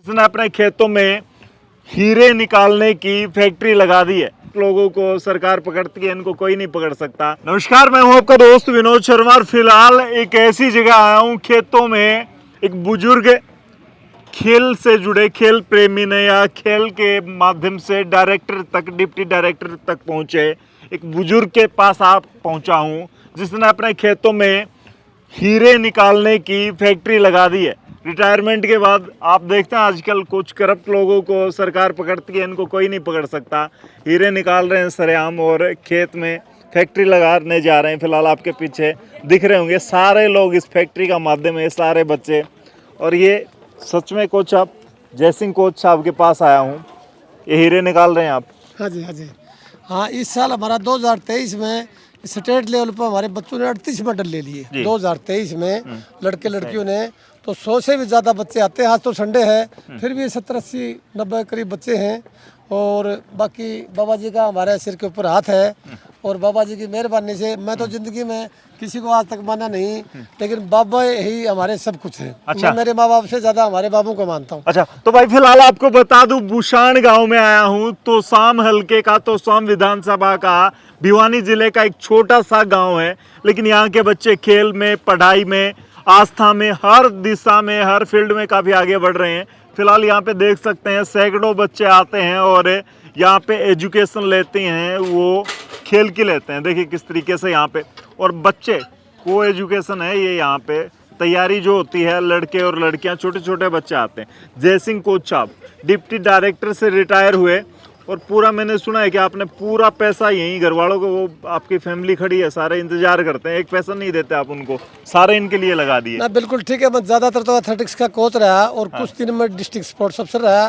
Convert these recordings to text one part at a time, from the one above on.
जिसने अपने खेतों में हीरे निकालने की फैक्ट्री लगा दी है। लोगों को सरकार पकड़ती है, इनको कोई नहीं पकड़ सकता। नमस्कार, मैं हूं आपका दोस्त विनोद शर्मा और फिलहाल एक ऐसी जगह आया हूं, खेतों में एक बुजुर्ग खेल से जुड़े, खेल प्रेमी ने या खेल के माध्यम से डायरेक्टर तक, डिप्टी डायरेक्टर तक पहुंचे एक बुजुर्ग के पास आप पहुंचा हूं, जिसने अपने खेतों में हीरे निकालने की फैक्ट्री लगा दी है। रिटायरमेंट के बाद आप देखते हैं आजकल कुछ करप्ट लोगों को सरकार पकड़ती है, इनको कोई नहीं पकड़ सकता। हीरे निकाल रहे हैं सरेआम और खेत में फैक्ट्री लगाने जा रहे हैं। फिलहाल आपके पीछे दिख रहे होंगे सारे लोग इस फैक्ट्री का माध्यम है, सारे बच्चे। और ये सच में कोच आप जयसिंह कोच साहब के पास आया हूँ, ये हीरे निकाल रहे हैं आप? हाँ जी, हाँ जी। हाँ, इस साल हमारा 2023 में स्टेट लेवल पर हमारे बच्चों ने 38 मेडल ले लिए। 2023 में लड़के लड़कियों ने तो 100 से भी ज़्यादा बच्चे आते हैं। आज तो संडे है, फिर भी 70, 80, 90 करीब बच्चे हैं। और बाकी बाबा जी का हमारे सिर के ऊपर हाथ है और बाबा जी की मेहरबानी से मैं तो जिंदगी में किसी को आज तक माना नहीं, लेकिन बाबा ही हमारे सब कुछ है। अच्छा। मैं मेरे माँ बाप से ज़्यादा हमारे बाबू को मानता हूँ। अच्छा, तो भाई फिलहाल आपको बता दूं, बुशान गांव में आया हूं। तोसाम हलके का, तोसाम विधानसभा का, भिवानी जिले का एक छोटा सा गांव है, लेकिन यहाँ के बच्चे खेल में, पढ़ाई में, आस्था में, हर दिशा में, हर फील्ड में काफ़ी आगे बढ़ रहे हैं। फिलहाल यहाँ पे देख सकते हैं सैकड़ों बच्चे आते हैं और यहाँ पे एजुकेशन लेते हैं, वो खेल की लेते हैं। देखिए किस तरीके से यहाँ पे, और बच्चे को एजुकेशन है ये यहाँ पे तैयारी जो होती है, लड़के और लड़कियाँ, छोटे छोटे बच्चे आते हैं। जयसिंह कोच साहब डिप्टी डायरेक्टर से रिटायर हुए और पूरा मैंने सुना है कि आपने पूरा पैसा यहीं घर वालों को, वो आपकी फैमिली खड़ी है, सारे इंतजार करते हैं, एक पैसा नहीं देते आप उनको, सारे इनके लिए लगा दिए। ना बिल्कुल ठीक है। मैं ज़्यादातर तो एथलेटिक्स का कोच रहा और कुछ दिन में डिस्ट्रिक्ट स्पोर्ट्स अफसर रहा।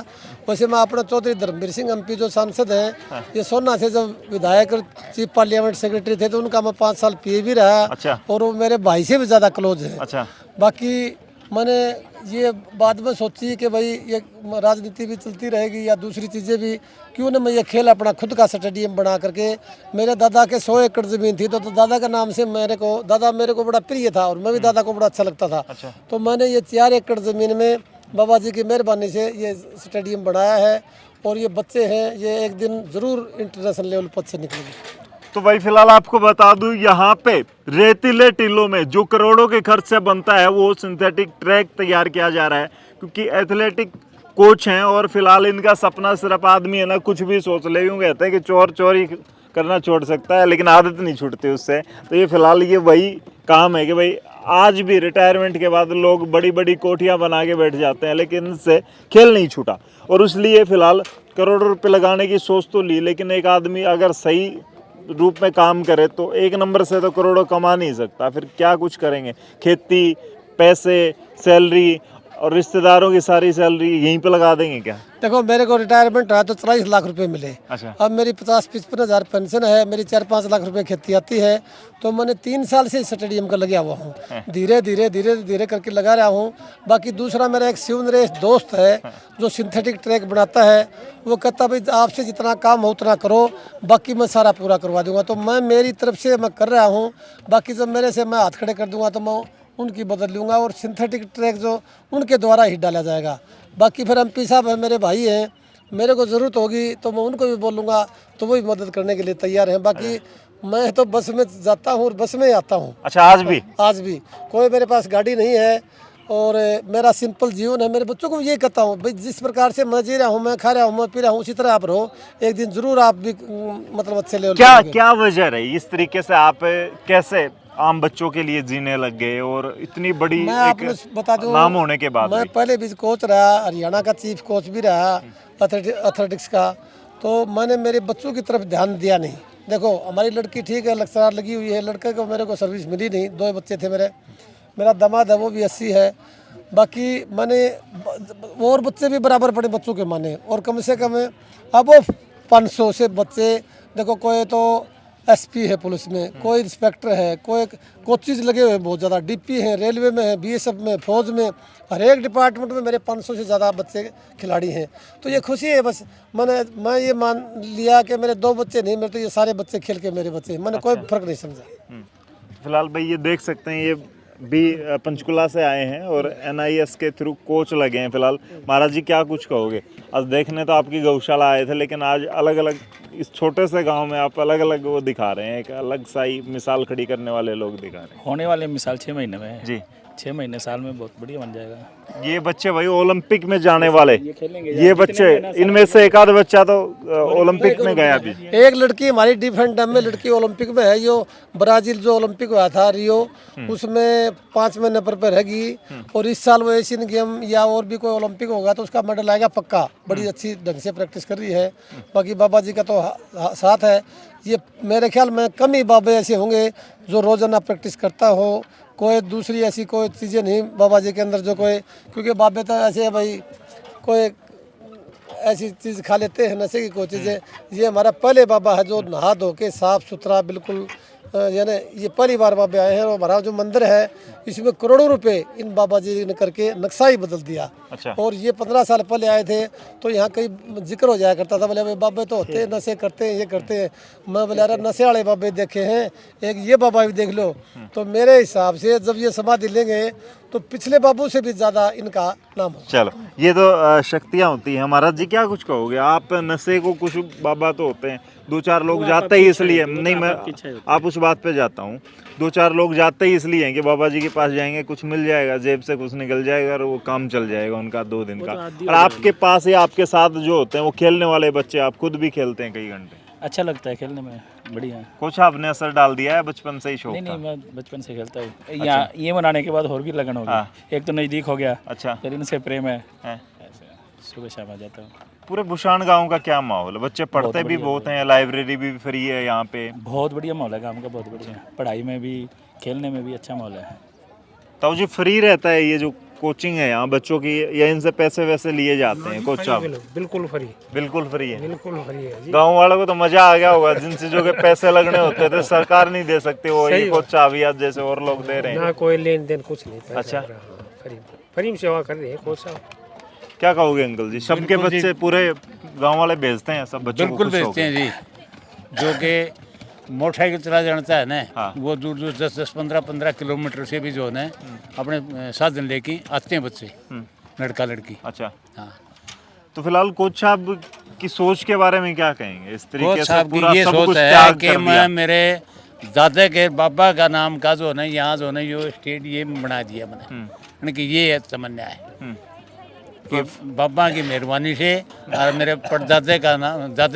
वैसे मैं अपना चौधरी धर्मवीर सिंह एमपी जो सांसद हैं, ये सोना से जब विधायक और चीफ पार्लियामेंट सेक्रेटरी थे, तो उनका मैं 5 साल पीए भी रहा। अच्छा। और वो मेरे भाई से भी ज़्यादा क्लोज है। अच्छा। बाकी मैंने ये बाद में सोची कि भाई ये राजनीति भी चलती रहेगी या दूसरी चीज़ें भी, क्यों ना मैं ये खेल अपना खुद का स्टेडियम बना करके। मेरे दादा के 100 एकड़ ज़मीन थी, तो दादा का नाम से दादा मेरे को बड़ा प्रिय था और मैं भी दादा को बड़ा अच्छा लगता था। अच्छा। तो मैंने ये 4 एकड़ ज़मीन में बाबा जी की मेहरबानी से ये स्टेडियम बनाया है और ये बच्चे हैं, ये एक दिन ज़रूर इंटरनेशनल लेवल पर से निकलेंगे। तो भाई फिलहाल आपको बता दूं, यहाँ पे रेतीले टीलों में जो करोड़ों के खर्च से बनता है, वो सिंथेटिक ट्रैक तैयार किया जा रहा है, क्योंकि एथलेटिक कोच हैं और फिलहाल इनका सपना सिर्फ आदमी है ना कुछ भी सोच ले, यूँ कहते हैं कि चोर चोरी करना छोड़ सकता है, लेकिन आदत नहीं छूटती उससे। तो ये फिलहाल ये वही काम है कि भाई आज भी रिटायरमेंट के बाद लोग बड़ी बड़ी कोठियाँ बना के बैठ जाते हैं, लेकिन इनसे खेल नहीं छूटा। और इसलिए फिलहाल करोड़ों रुपये लगाने की सोच तो ली, लेकिन एक आदमी अगर सही रूप में काम करे तो एक नंबर से तो करोड़ों कमा नहीं सकता, फिर क्या कुछ करेंगे। खेती, पैसे, सैलरी और रिश्तेदारों की सारी सैलरी यहीं पे लगा देंगे क्या? देखो, मेरे को रिटायरमेंट रहा तो 23 लाख रुपए मिले। अच्छा। अब मेरी 50-55 हज़ार पेंशन है, मेरी 4-5 लाख रुपए खेती आती है। तो मैंने 3 साल से स्टेडियम का लगा हुआ हूँ, धीरे धीरे धीरे धीरे करके लगा रहा हूँ। बाकी दूसरा मेरा एक शिव नरेश दोस्त है जो सिंथेटिक ट्रैक बनाता है, वो कहता भाई आपसे जितना काम हो उतना करो, बाकी मैं सारा पूरा करवा दूंगा। तो मैं मेरी तरफ से मैं कर रहा हूँ, बाकी जब मेरे से मैं हाथ खड़े कर दूंगा तो मैं उनकी बदल लूँगा और सिंथेटिक ट्रैक जो उनके द्वारा ही डाला जाएगा। बाकी फिर एमपी साहब है, मेरे भाई हैं, मेरे को ज़रूरत होगी तो मैं उनको भी बोलूँगा, तो वो भी मदद करने के लिए तैयार हैं। बाकी मैं तो बस में जाता हूँ और बस में ही आता हूँ। अच्छा, आज भी? आज भी कोई मेरे पास गाड़ी नहीं है और मेरा सिंपल जीवन है। मेरे बच्चों को यही कहता हूँ भाई, जिस प्रकार से मैं जी रहा हूँ, मैं खा रहा हूँ, मैं पी रहा हूँ, उसी तरह आप रहो। एक दिन जरूर आप भी मतलब अच्छे लेवल क्या वजह रही इस तरीके से, आप कैसे आम बच्चों के लिए जीने लग गए और इतनी बड़ी मैं आपने बता दूं, नाम होने के बाद? मैं पहले भी कोच रहा, हरियाणा का चीफ कोच भी रहा एथलेटिक्स का, तो मैंने मेरे बच्चों की तरफ ध्यान दिया नहीं। देखो, हमारी लड़की ठीक है, लक्ष्य लगी हुई है, लड़के को मेरे को सर्विस मिली नहीं, 2 बच्चे थे मेरा दामाद है वो भी 80 है। बाकी मैंने और बच्चे भी बराबर पड़े बच्चों के माने, और कम से कम अब वो 500 से बच्चे, देखो कोई तो एसपी है पुलिस में, कोई इंस्पेक्टर है, कोई कोचिज लगे हुए हैं बहुत ज़्यादा, डीपी है, रेलवे में है, बीएसएफ में, फौज में, हर एक डिपार्टमेंट में मेरे 500 से ज़्यादा बच्चे खिलाड़ी हैं। तो ये खुशी है बस। मैं ये मान लिया कि मेरे 2 बच्चे नहीं, मेरे तो ये सारे बच्चे खेल के मेरे बच्चे, मैंने कोई फ़र्क नहीं समझा। फिलहाल भाई ये देख सकते हैं, ये भी पंचकुला से आए हैं और NIS के थ्रू कोच लगे हैं फिलहाल। महाराज जी क्या कुछ कहोगे? आज देखने तो आपकी गौशाला आए थे, लेकिन आज अलग अलग इस छोटे से गांव में आप अलग अलग वो दिखा रहे हैं, एक अलग सा ही मिसाल खड़ी करने वाले लोग दिखा रहे हैं। होने वाले मिसाल 6 महीने में है जी, 6 महीने साल में बहुत बढ़िया बन जाएगा। ये बच्चे भाई ओलंपिक में जाने वाले, ये खेलेंगे ये बच्चे, इनमें से एक आध बच्चा तो ओलंपिक में गया भी। एक लड़की हमारी डिफेंस टीम में लड़की ओलंपिक में है, यो ब्राजील जो ओलंपिक हुआ था रियो, उसमें 5वें नंबर पर रहेगी। और इस साल वो एशियन गेम या और भी कोई ओलंपिक होगा तो उसका मेडल आएगा पक्का। बड़ी अच्छी ढंग से प्रैक्टिस कर रही है। बाकी बाबा जी का तो साथ है। ये मेरे ख्याल में कम ही बाबे ऐसे होंगे जो रोजाना प्रैक्टिस करता हो। कोई दूसरी ऐसी कोई चीज़ें नहीं बाबा जी के अंदर जो कोई, क्योंकि बाबे तो ऐसे है भाई, कोई ऐसी चीज़ खा लेते हैं नशे की कोई चीज़ें। ये हमारा पहले बाबा है जो नहा धो के साफ सुथरा बिल्कुल, यानी ये पहली बार बाबा आए हैं। और हमारा जो मंदिर है इसमें करोड़ों रुपए इन बाबा जी ने करके नक्शा ही बदल दिया। अच्छा। और ये 15 साल पहले आए थे तो यहाँ कई जिक्र हो जाया करता था, बोले भाई बाबे तो होते हैं नशे करते हैं ये करते हैं। मैं बोले अरे नशे वाले बाबे देखे हैं, एक ये बाबा भी देख लो। तो मेरे हिसाब से जब ये समाधि लेंगे तो पिछले बाबू से भी ज़्यादा इनका नाम हो। चलो, ये तो शक्तियाँ होती हैं। महाराज जी क्या कुछ कहोगे? आप नशे को, कुछ बाबा तो होते हैं, 2-4 लोग जाते ही इसलिए नहीं, मैं आप उस बात पे जाता हूँ, 2-4 लोग जाते ही इसलिए हैं कि बाबा जी के पास जाएंगे, कुछ मिल जाएगा, जेब से कुछ निकल जाएगा और वो काम चल जाएगा उनका 2 दिन का। और आपके पास या आपके साथ जो होते हैं वो खेलने वाले बच्चे, आप खुद भी खेलते हैं कई घंटे, अच्छा लगता है खेलने में, बढ़िया है। कुछ आपने असर डाल दिया है बचपन से ही शौक नहीं था? नहीं, मैं बचपन से खेलता हूँ। यहाँ ये बनाने के बाद और भी लगन हो गई। हाँ। एक तो नज़दीक हो गया, अच्छा, फिर इनसे प्रेम है, है। ऐसे सुबह शाम आ जाता हूँ। पूरे बुशान गांव का क्या माहौल है? बच्चे पढ़ते भी बहुत हैं, लाइब्रेरी भी फ्री है यहाँ पे, बहुत बढ़िया माहौल है गाँव का, बहुत बढ़िया। पढ़ाई में भी खेलने में भी अच्छा माहौल है। तो जो फ्री रहता है ये जो कोचिंग है यहाँ बच्चों की, या इनसे पैसे वैसे लिए जाते हैं कोच साहब? बिल्कुल फ्री, बिल्कुल फ्री है। बिल्कुल फ्री है जी। गाँव वालों को तो मजा आ गया होगा, जिनसे जो के पैसे लगने होते थे सरकार नहीं दे सकती, वो ये कोच साहब या जैसे और लोग दे रहे हैं। ना कोई लेन देन कुछ नहीं। अच्छा, फ्री में सेवा कर रहे हैं कोच साहब। क्या कहोगे अंकल जी? सबके बच्चे पूरे गांव वाले भेजते हैं सब बच्चों को? बिल्कुल भेजते हैं जी। जो कि मोटरसाइकिल चला जानता है ना, हाँ। वो दूर दूर 10-10, 15-15 किलोमीटर से भी जो है ना अपने साधन लेके आते हैं बच्चे, लड़का लड़की। अच्छा, हाँ। तो फिलहाल कोच साहब की सोच के बारे में क्या कहेंगे? इस तरीके कोच से साहब पूरा की ये सब सोच कुछ है त्याग कि कर मैं दिया। मेरे दादा के बाबा का नाम का जो है ना यहाँ जो है ना यो स्टेडियम बना दिया मैंने, यानी कि ये तमन्ना है कि बाबा की मेहरबानी से और मेरे परदादे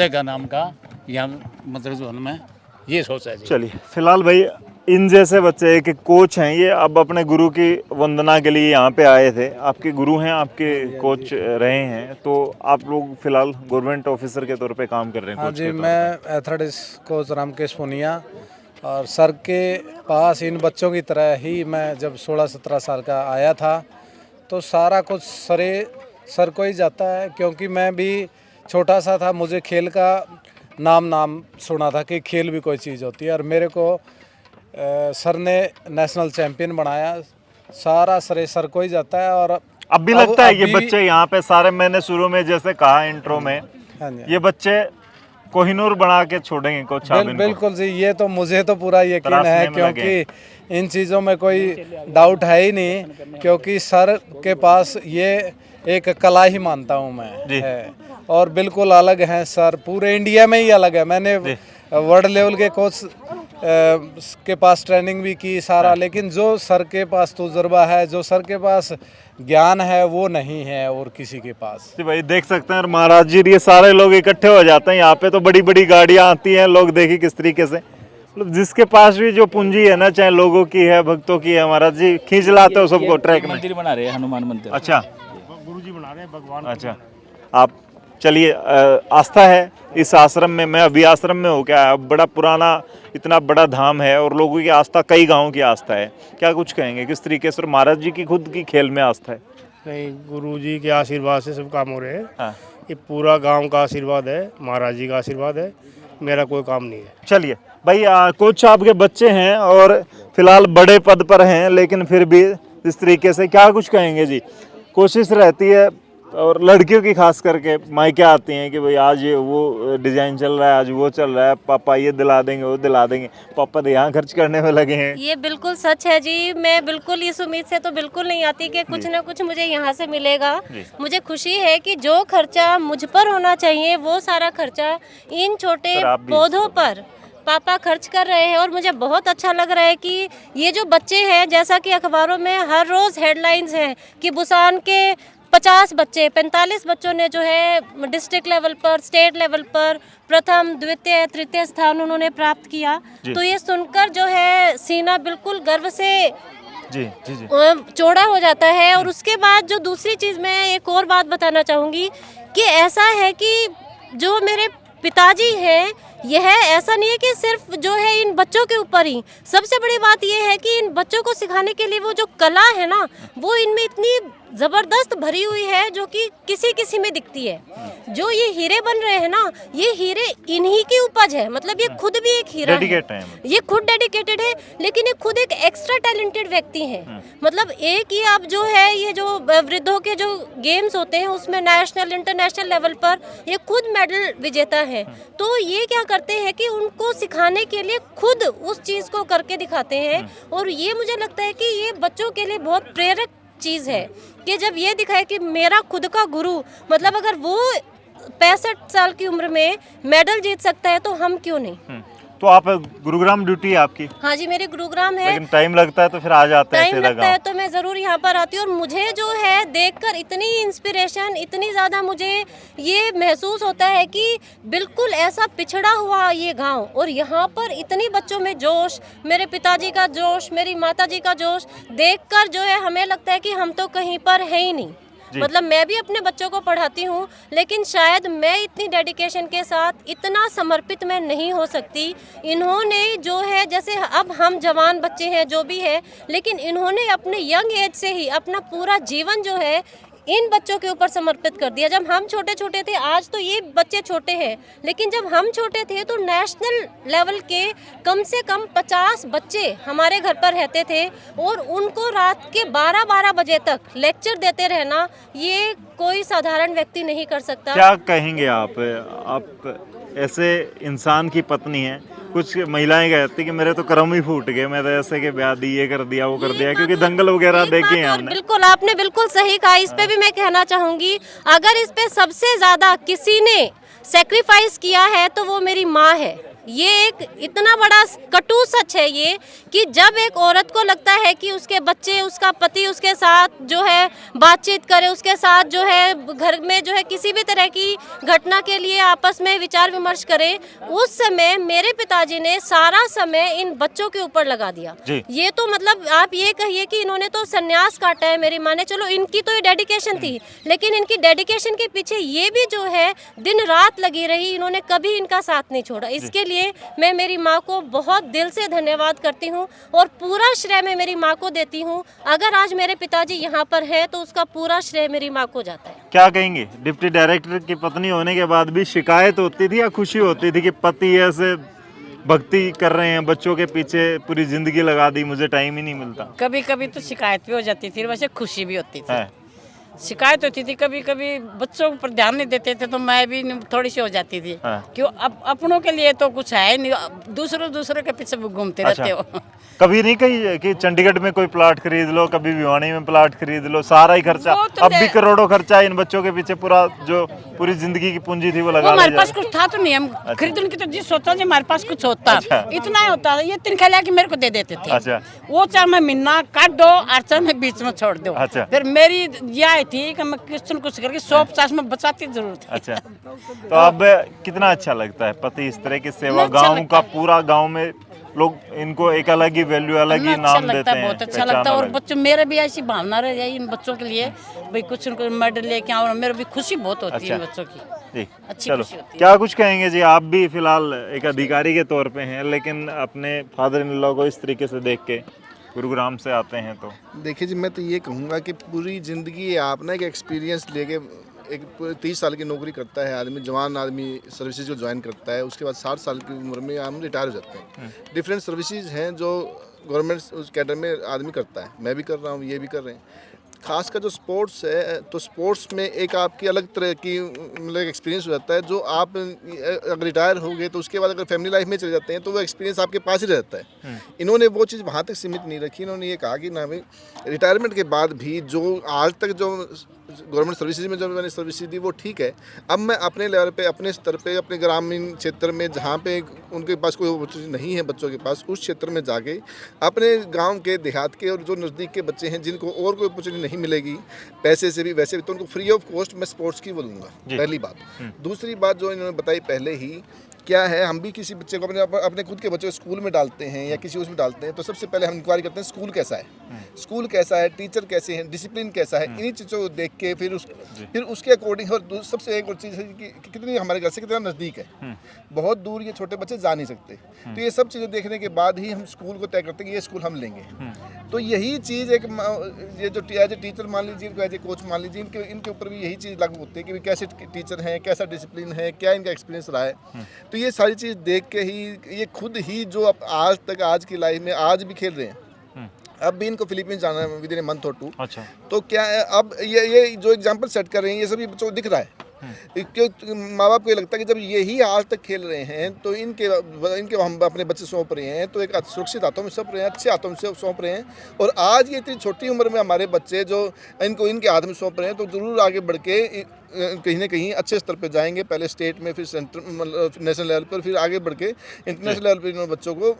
का नाम का यहाँ मतलब जो है ना मैं ये सोचा है जी। चलिए, फिलहाल भाई इन जैसे बच्चे एक कोच हैं, ये अब अपने गुरु की वंदना के लिए यहाँ पे आए थे। आपके गुरु हैं, आपके कोच रहे हैं, तो आप लोग फिलहाल गवर्नमेंट ऑफिसर के तौर पे काम कर रहे हैं? हाँ कोच जी, के तौर मैं एथलेटिक्स कोच रामकेश पुनिया, और सर के पास इन बच्चों की तरह ही मैं जब 16-17 साल का आया था तो सारा कुछ सर को ही जाता है, क्योंकि मैं भी छोटा सा था, मुझे खेल का नाम सुना था कि खेल भी कोई चीज़ होती है, और मेरे को सर ने नेशनल चैंपियन बनाया। सारा सर को ही जाता है। और अब भी लगता है ये अभी- बच्चे यहाँ पे सारे, मैंने शुरू में जैसे कहा इंट्रो में, हाँ जी, ये बच्चे कोहिनूर बना के छोड़ेंगे कोच साहब इनको। बिल्कुल जी, ये तो मुझे तो पूरा यकीन तराशने है, में लगे। क्योंकि इन चीज़ों में कोई डाउट है ही नहीं, क्योंकि सर के पास ये एक कला ही मानता हूँ मैं है। और बिल्कुल अलग हैं सर, पूरे इंडिया में ही अलग है। मैंने वर्ल्ड लेवल के कोच के पास ट्रेनिंग भी की सारा, लेकिन जो सर के पास तजुर्बा है, जो सर के पास ज्ञान है, वो नहीं है और किसी के पास। जी भाई देख सकते हैं, और महाराज जी ये सारे लोग इकट्ठे हो जाते हैं यहाँ पे, तो बड़ी बड़ी गाड़ियाँ आती हैं, लोग देखिए किस तरीके से, मतलब जिसके पास भी जो पूंजी है ना, चाहे लोगों की है, भक्तों की है, महाराज जी खींच लाते हो सबको ट्रैक में। मंदिर बना रहे हैं, हनुमान मंदिर। अच्छा, गुरुजी बना रहे हैं भगवान। अच्छा, आप चलिए, आस्था है इस आश्रम में। मैं अभी आश्रम में हूँ, क्या बड़ा पुराना इतना बड़ा धाम है और लोगों की आस्था, कई गाँव की आस्था है, क्या कुछ कहेंगे किस तरीके से? और महाराज जी की खुद की खेल में आस्था है? नहीं, गुरु जी के आशीर्वाद से सब काम हो रहे हैं। हाँ। ये पूरा गांव का आशीर्वाद है, महाराज जी का आशीर्वाद है, मेरा कोई काम नहीं है। चलिए भाई, कोच साहब के बच्चे हैं और फिलहाल बड़े पद पर हैं, लेकिन फिर भी इस तरीके से क्या कुछ कहेंगे जी? कोशिश रहती है और लड़कियों की खास करके मायके आती हैं कि भाई आज ये वो डिजाइन चल रहा है, आज वो चल रहा है, पापा ये दिला देंगे, वो दिला देंगे, पापा तो यहाँ खर्च करने में लगे हैं। ये बिल्कुल सच है जी। मैं बिल्कुल इस उम्मीद से तो बिल्कुल नहीं आती कि कुछ ना कुछ मुझे यहाँ से मिलेगा। मुझे खुशी है कि जो खर्चा मुझ पर होना चाहिए वो सारा खर्चा इन छोटे पर आप भी पौधों पर पापा खर्च कर रहे हैं। और मुझे बहुत अच्छा लग रहा है कि ये जो बच्चे हैं, जैसा कि अखबारों में हर रोज़ हेडलाइंस हैं कि बुसान के 50 बच्चे 45 बच्चों ने जो है डिस्ट्रिक्ट लेवल पर, स्टेट लेवल पर प्रथम, द्वितीय, तृतीय स्थान उन्होंने प्राप्त किया। तो ये सुनकर जो है सीना बिल्कुल गर्व से जी जी जी चौड़ा हो जाता है। और उसके बाद जो दूसरी चीज़ मैं एक और बात बताना चाहूँगी कि ऐसा है कि जो मेरे पिताजी हैं, यह ऐसा नहीं है कि सिर्फ जो है इन बच्चों के ऊपर ही। सबसे बड़ी बात यह है कि इन बच्चों को सिखाने के लिए वो जो कला है ना, वो इनमें इतनी ज़बरदस्त भरी हुई है जो कि किसी किसी में दिखती है। जो ये हीरे बन रहे हैं ना, ये हीरे इन्हीं की उपज है। मतलब ये खुद भी एक हीरा डेडिकेट है। है। ये खुद डेडिकेटेड है, लेकिन ये खुद एक एक्स्ट्रा टैलेंटेड व्यक्ति हैं। मतलब एक ही अब जो है ये जो वृद्धों के जो गेम्स होते हैं उसमें नेशनल इंटरनेशनल लेवल पर ये खुद मेडल विजेता है। तो ये क्या करते हैं कि उनको सिखाने के लिए खुद उस चीज़ को करके दिखाते हैं। और ये मुझे लगता है कि ये बच्चों के लिए बहुत प्रेरक चीज़ है कि जब ये दिखाए कि मेरा खुद का गुरु, मतलब अगर वो 65 साल की उम्र में मेडल जीत सकता है तो हम क्यों नहीं। तो आप गुरुग्राम ड्यूटी है आपकी? हाँ जी, मेरे गुरुग्राम है। लेकिन टाइम लगता है तो फिर आ जाते हैं टाइम सीधा लगता है गाँव। तो मैं ज़रूर यहाँ पर आती हूँ। और मुझे जो है देखकर इतनी इंस्पिरेशन, इतनी ज़्यादा मुझे ये महसूस होता है कि बिल्कुल ऐसा पिछड़ा हुआ ये गांव, और यहाँ पर इतनी बच्चों में जोश, मेरे पिताजी का जोश, मेरी माताजी का जोश देखकर जो है हमें लगता है कि हम तो कहीं पर है ही नहीं। मतलब मैं भी अपने बच्चों को पढ़ाती हूँ, लेकिन शायद मैं इतनी डेडिकेशन के साथ, इतना समर्पित मैं नहीं हो सकती। इन्होंने जो है, जैसे अब हम जवान बच्चे हैं जो भी है, लेकिन इन्होंने अपने यंग एज से ही अपना पूरा जीवन जो है इन बच्चों के ऊपर समर्पित कर दिया। जब हम छोटे छोटे थे, आज तो ये बच्चे छोटे हैं, लेकिन जब हम छोटे थे तो नेशनल लेवल के कम से कम 50 बच्चे हमारे घर पर रहते थे। और उनको रात के 12-12 बजे तक लेक्चर देते रहना, ये कोई साधारण व्यक्ति नहीं कर सकता। क्या कहेंगे आप ऐसे इंसान की पत्नी हैं? कुछ महिलाएं कहती कि मेरे तो कर्म ही फूट गए, मैं तो ऐसे के ब्याह दी, ये कर दिया, वो कर दिया, क्योंकि दंगल वगैरह देखे हैं हमने। बिल्कुल, आपने बिल्कुल सही कहा। इस पे भी मैं कहना चाहूंगी, अगर इस पे सबसे ज्यादा किसी ने सेक्रीफाइस किया है तो वो मेरी माँ है। ये एक इतना बड़ा कटु सच है ये कि जब एक औरत को लगता है कि उसके बच्चे, उसका पति उसके साथ जो है बातचीत करे, उसके साथ जो है घर में जो है किसी भी तरह की घटना के लिए आपस में विचार विमर्श करे, उस समय मेरे पिताजी ने सारा समय इन बच्चों के ऊपर लगा दिया। ये तो मतलब आप ये कहिए कि इन्होंने तो संन्यास काटा है मेरी माँ ने। चलो इनकी तो ये डेडिकेशन थी, लेकिन इनकी डेडिकेशन के पीछे ये भी जो है दिन रात लगी रही, इन्होंने कभी इनका साथ नहीं छोड़ा। इसके मैं मेरी माँ को बहुत दिल से धन्यवाद करती हूँ और पूरा श्रेय मैं मेरी माँ को देती हूँ। अगर आज मेरे पिताजी यहाँ पर है तो उसका पूरा श्रेय मेरी माँ को जाता है। क्या कहेंगे, डिप्टी डायरेक्टर की पत्नी होने के बाद भी शिकायत होती थी या खुशी होती थी कि पति ऐसे भक्ति कर रहे हैं, बच्चों के पीछे पूरी जिंदगी लगा दी, मुझे टाइम ही नहीं मिलता? कभी कभी तो शिकायत भी हो जाती थी, वैसे खुशी भी होती थी। है। शिकायत होती थी, कभी कभी बच्चों पर ध्यान नहीं देते थे तो मैं भी थोड़ी सी हो जाती थी। क्यों, अपनों के लिए तो कुछ है नहीं, दूसरों के पीछे घूमते रहते हो। कभी नहीं कही कि चंडीगढ़ में कोई प्लाट खरीद लो, कभी भिवानी में प्लाट खरीद लो, सारा ही खर्चा, अब भी करोड़ों खर्चा इन बच्चों के पीछे, पूरा जो पूरी जिंदगी की पूंजी थी वो लगा दी। हमारे पास कुछ था तो नहीं, हम खरीदने की तो जिस सोचता हमारे पास कुछ होता, इतना ही होता। ये तिनका लाके मेरे को दे देते थे। वो चाहे मैं महीना काट दो और चाहे मैं बीच में छोड़ दो। फिर मेरी यह थी कि मैं कुछ करके 150 में बचाती जरूर थी। अच्छा, तो अब कितना अच्छा लगता है पति इस तरह की सेवा, गांव का पूरा गांव में लोग इनको एक अलग ही वैल्यू, अलग ही नाम देते हैं। बहुत अच्छा लगता है। और बच्चों, मेरे भी ऐसी भावना रह जाए इन बच्चों के लिए, भाई कुछ उनको मेडल लेके आओ, मेरे भी खुशी बहुत होती है बच्चों की। जी, अच्छी चलो, खुशी होती है। क्या कुछ कहेंगे जी? आप भी फिलहाल एक अधिकारी के तौर पे हैं, लेकिन अपने फादर इन लॉ को इस तरीके से देख के गुरुग्राम से आते हैं तो देखिए जी, मैं तो ये कहूँगा कि पूरी ज़िंदगी आप ना एक एक्सपीरियंस लेके, एक 30 साल की नौकरी करता है आदमी, जवान आदमी सर्विसेज को ज्वाइन करता है, उसके बाद 60 साल की उम्र में हम रिटायर हो जाते हैं। डिफरेंट सर्विसेज हैं जो गवर्नमेंट उस कैडर में आदमी करता है, मैं भी कर रहा हूँ, ये भी कर रहे हैं। खासकर जो स्पोर्ट्स है, तो स्पोर्ट्स में एक आपकी अलग तरह की मतलब एक्सपीरियंस हो जाता है, जो आप अगर रिटायर हो गए तो उसके बाद अगर फैमिली लाइफ में चले जाते हैं तो वो एक्सपीरियंस आपके पास ही रहता है। इन्होंने वो चीज़ वहाँ तक सीमित नहीं रखी, इन्होंने ये कहा कि ना भाई रिटायरमेंट के बाद भी जो आज तक जो गवर्नमेंट सर्विसेज में जो मैंने सर्विसेज दी वो ठीक है, अब मैं अपने लेवल पे, अपने स्तर पे, अपने ग्रामीण क्षेत्र में जहाँ पे उनके पास कोई अपॉर्चुनिटी नहीं है बच्चों के पास, उस क्षेत्र में जाके अपने गांव के, देहात के और जो नज़दीक के बच्चे हैं जिनको और कोई अपॉर्चुनिटी नहीं मिलेगी पैसे से भी वैसे भी, तो उनको फ्री ऑफ कॉस्ट मैं स्पोर्ट्स की बोलूँगा, पहली बात। दूसरी बात जो इन्होंने बताई पहले ही, क्या है, हम भी किसी बच्चे को अपने खुद के बच्चे को स्कूल में डालते हैं या किसी उसमें डालते हैं तो सबसे पहले हम इंक्वायरी करते हैं स्कूल कैसा है, स्कूल कैसा है, टीचर कैसे हैं, डिसिप्लिन कैसा है, इन्हीं चीज़ों को देख के फिर उसके अकॉर्डिंग। और सबसे एक और चीज़ है कि कितनी हमारे घर से कितना नज़दीक है, बहुत दूर ये छोटे बच्चे जा नहीं सकते, तो ये सब चीज़ें देखने के बाद ही हम स्कूल को तय करते हैं कि ये स्कूल हम लेंगे। तो यही चीज़ एक, ये जो एज ए टीचर मान लीजिए, इनको एज ए कोच मान लीजिए, इनके ऊपर भी यही चीज़ लागू होती है कि कैसे टीचर हैं, कैसा डिसिप्लिन है, क्या इनका एक्सपीरियंस रहा है। तो ये सारी चीज़ देख के ही ये खुद ही जो अब आज तक आज की लाइफ में आज भी खेल रहे हैं, अब भी इनको फिलीपींस जाना है विद इन ए मंथ और 2। अच्छा, तो क्या है, अब ये जो एग्जांपल सेट कर रहे हैं ये सभी बच्चों को दिख रहा है। क्यों माँ बाप को ये लगता है कि जब यही आज तक खेल रहे हैं तो इनके हम अपने बच्चे सौंप रहे हैं तो एक सुरक्षित हाथों में सौंप रहे हैं, अच्छे हाथों में सौंप रहे हैं। और आज ये इतनी छोटी उम्र में हमारे बच्चे जो इनको इनके हाथ में सौंप रहे हैं तो ज़रूर आगे बढ़ के कहीं ना कहीं अच्छे स्तर पर जाएंगे, पहले स्टेट में, फिर सेंटर, मतलब नेशनल लेवल पर, फिर आगे बढ़ के इंटरनेशनल लेवल पर इन बच्चों को,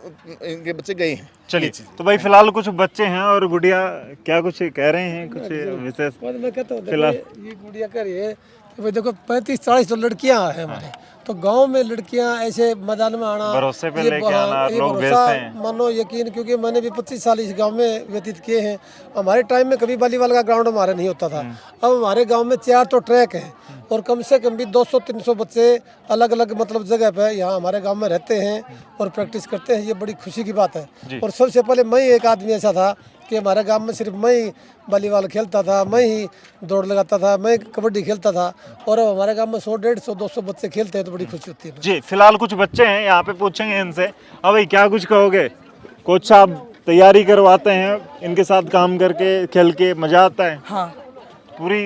इनके बच्चे गए हैं। चलिए, तो भाई फिलहाल कुछ बच्चे हैं और गुड़िया क्या कुछ कह रहे हैं, कुछ विशेष? मैं कहता हूँ फिलहाल ये गुड़िया कह रही है कि भाई देखो 35-40 तो लड़कियां हैं हमारे, तो गांव में लड़कियां ऐसे मैदान में आना, भरोसे पे लेके आना, लोग भेजते हैं, मानो यकीन, क्योंकि मैंने भी 25 साल इस गांव में व्यतीत किए हैं। हमारे टाइम में कभी वॉलीबॉल का ग्राउंड हमारे नहीं होता था, अब हमारे गांव में 4 तो ट्रैक हैं और कम से कम भी 200-300 बच्चे अलग अलग मतलब जगह पे यहाँ हमारे गांव में रहते हैं और प्रैक्टिस करते हैं। ये बड़ी खुशी की बात है। और सबसे पहले मैं ही एक आदमी ऐसा था कि हमारे गांव में सिर्फ मैं ही वॉलीबॉल खेलता था, मैं ही दौड़ लगाता था, मैं कबड्डी खेलता था, और अब हमारे गांव में 100-150-200 बच्चे खेलते हैं तो बड़ी खुशी होती है। जी, फिलहाल कुछ बच्चे हैं यहाँ पे, पूछेंगे इनसे। अब भाई क्या कुछ कहोगे? कोच साहब तैयारी करवाते हैं, इनके साथ काम करके खेल के मजा आता है? हाँ, पूरी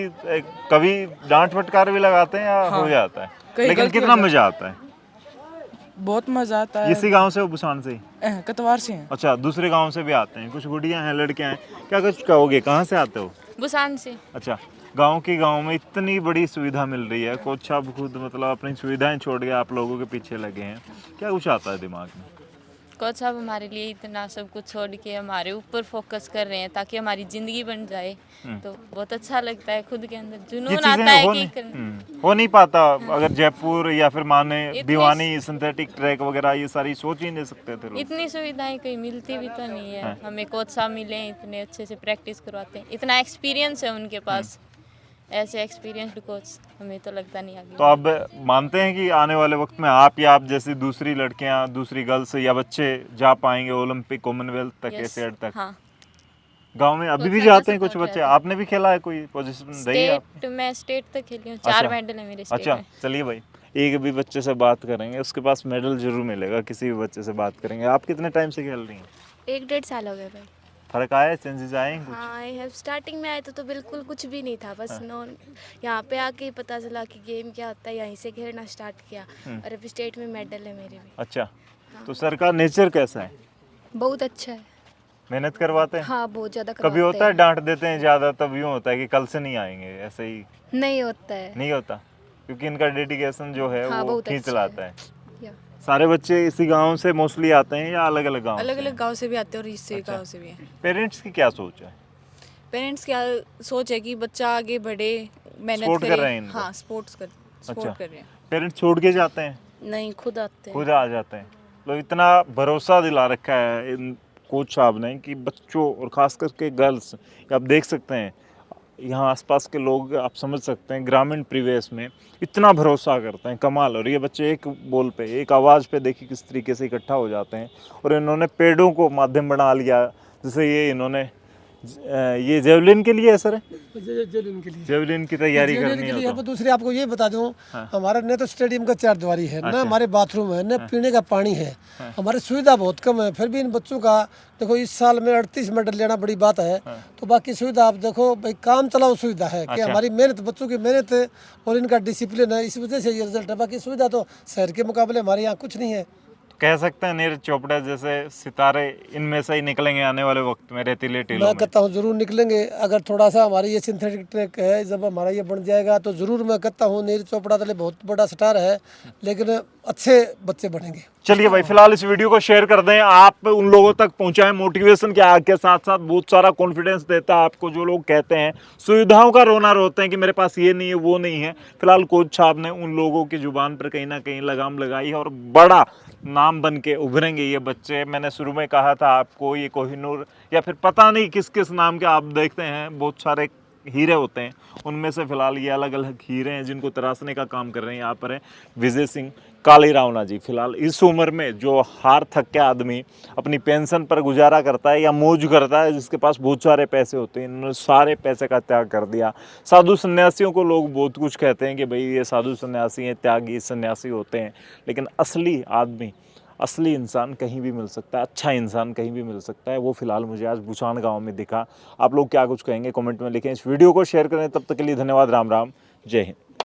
कभी डांट फटकार भी लगाते हैं या हो जाता है? लेकिन कितना मजा आता है? बहुत मजा आता है। इसी गांव से हो, बुसान से ही? कतवार से हैं। अच्छा, दूसरे गांव से भी आते हैं, कुछ गुड़ियां हैं, लड़कियां हैं, क्या कुछ कहोगे? कहाँ से आते हो? बुसान से। अच्छा, गांव में इतनी बड़ी सुविधा मिल रही है, कोच साहब खुद मतलब अपनी सुविधाएं छोड़ के आप लोगों के पीछे लगे हैं, क्या कुछ आता है दिमाग में? कोच साहब हमारे लिए इतना सब कुछ छोड़ के हमारे ऊपर फोकस कर रहे हैं ताकि हमारी जिंदगी बन जाए, तो बहुत अच्छा लगता है, खुद के अंदर जुनून आता है कि हो नहीं पाता। अगर जयपुर या फिर माने भिवानी सिंथेटिक ट्रैक वगैरह ये सारी सोच ही नहीं सकते थे लोग। इतनी सुविधाएं कहीं मिलती भी तो नहीं है। हमें कोच साहब मिले हैं, इतने अच्छे से प्रैक्टिस करवाते हैं, इतना एक्सपीरियंस है उनके पास, ऐसे एक्सपीरियंस्ड कोच हमें तो लगता नहीं आगे। तो आप मानते हैं कि आने वाले वक्त में आप या आप जैसी दूसरी लड़कियां, दूसरी गर्ल्स या बच्चे जा पाएंगे ओलंपिक, कॉमनवेल्थ तक, एशियाड तक? हाँ, गांव में अभी भी जाते हैं कुछ बच्चे? आपने भी खेला है, कोई पोजीशन रही है? मैं स्टेट तक खेली हूँ, 4 मेडल है मेरे स्टेट में। अच्छा, चलिए भाई, एक भी बच्चे से बात करेंगे, उसके पास मेडल जरूर मिलेगा, किसी भी बच्चे से बात करेंगे। आप कितने टाइम से खेल रही हैं? 1-1.5 साल हो गए भाई। फर्क आया, चेंजेस आए कुछ? हाँ, स्टार्टिंग में आए तो बिल्कुल कुछ भी नहीं था, बस यहाँ पे आके ही पता चला कि गेम क्या होता है, यहीं से खेलना स्टार्ट किया और अभी स्टेट में मेडल है मेरे भी। अच्छा, तो सर का नेचर कैसा है? बहुत अच्छा है। मेहनत करवाते हैं? हाँ, बहुत ज़्यादा करवाते हैं। कभी होता है डांट देते हैं ज़्यादा, तब यूँ होता है कि कल से नहीं आएंगे, ऐसे ही? नहीं होता है। नहीं होता, क्योंकि इनका डेडिकेशन जो है वो खींच लाता है। सारे बच्चे इसी गांव से मोस्टली आते हैं या अलग अलग गांव? अलग अलग गांव से भी आते हैं और इसी गांव से भी हैं। पेरेंट्स की क्या सोच है? पेरेंट्स क्या सोच है कि बच्चा आगे बढ़े, मेहनत सपोर्ट करे। कर रहे हैं? हाँ, सपोर्ट कर रहे हैं। पेरेंट्स छोड़ के जाते हैं? नहीं, खुद आते हैं। खुद आ जाते हैं। लोग इतना भरोसा दिला रखा है इन कोच साहब ने कि बच्चों और खास करके गर्ल्स, आप देख सकते हैं यहाँ आसपास के लोग, आप समझ सकते हैं ग्रामीण परिवेश में इतना भरोसा करते हैं, कमाल। और ये बच्चे एक बोल पे, एक आवाज़ पे देखिए किस तरीके से इकट्ठा हो जाते हैं। और इन्होंने पेड़ों को माध्यम बना लिया, जैसे ये इन्होंने ये जेवलिन के लिए है सर? जेवलिन के लिए, जेवलिन की तैयारी जेवलिन करनी के है लिए। तो अब दूसरी आपको ये बता दूं, हमारे न तो स्टेडियम का 4 दीवारी है, न हमारे बाथरूम है, न पीने का पानी है, हमारी सुविधा बहुत कम है। फिर भी इन बच्चों का देखो, इस साल में 38 मेडल लेना बड़ी बात है। तो बाकी सुविधा आप देखो भाई, काम चलाओ सुविधा है कि हमारी मेहनत, बच्चों की मेहनत और इनका डिसिप्लिन है, इस वजह से ये रिजल्ट है। बाकी सुविधा तो शहर के मुकाबले हमारे यहाँ कुछ नहीं है। कह सकते हैं नीरज चोपड़ा जैसे सितारे इनमें से ही निकलेंगे आने वाले वक्त में रेतीले टीलों मैं में। कहता हूँ जरूर निकलेंगे। अगर थोड़ा सा हमारा ये सिंथेटिक ट्रैक है, जब हमारा ये बन जाएगा तो जरूर मैं कहता हूँ नीरज चोपड़ा तो बहुत बड़ा स्टार है, लेकिन अच्छे बच्चे बनेंगे। चलिए भाई, फिलहाल इस वीडियो को शेयर कर दें, आप उन लोगों तक पहुंचाएं मोटिवेशन के आग के साथ साथ। बहुत सारा कॉन्फिडेंस देता है आपको जो लोग कहते हैं सुविधाओं का रोना रोते हैं कि मेरे पास ये नहीं है वो नहीं है। फिलहाल कोच साहब ने उन लोगों की जुबान पर कहीं ना कहीं लगाम लगाई है और बड़ा नाम बन के उभरेंगे ये बच्चे। मैंने शुरू में कहा था आपको, ये कोहिनूर या फिर पता नहीं किस किस नाम के आप देखते हैं, बहुत सारे हीरे होते हैं, उनमें से फिलहाल ये अलग अलग हीरे हैं जिनको तराशने का काम कर रहे हैं। यहाँ पर है विजय सिंह काली रावना जी। फिलहाल इस उम्र में जो हार थक के आदमी अपनी पेंशन पर गुजारा करता है या मौज करता है, जिसके पास बहुत सारे पैसे होते हैं, इन्होंने सारे पैसे का त्याग कर दिया। साधु सन्यासियों को लोग बहुत कुछ कहते हैं कि भाई ये साधु सन्यासी हैं, त्यागी सन्यासी होते हैं, लेकिन असली आदमी, असली इंसान कहीं भी मिल सकता है, अच्छा इंसान कहीं भी मिल सकता है। वो फिलहाल मुझे आज बुसान गांव में दिखा। आप लोग क्या कुछ कहेंगे कमेंट में लिखें। इस वीडियो को शेयर करें। तब तक के लिए धन्यवाद। राम राम, जय हिंद।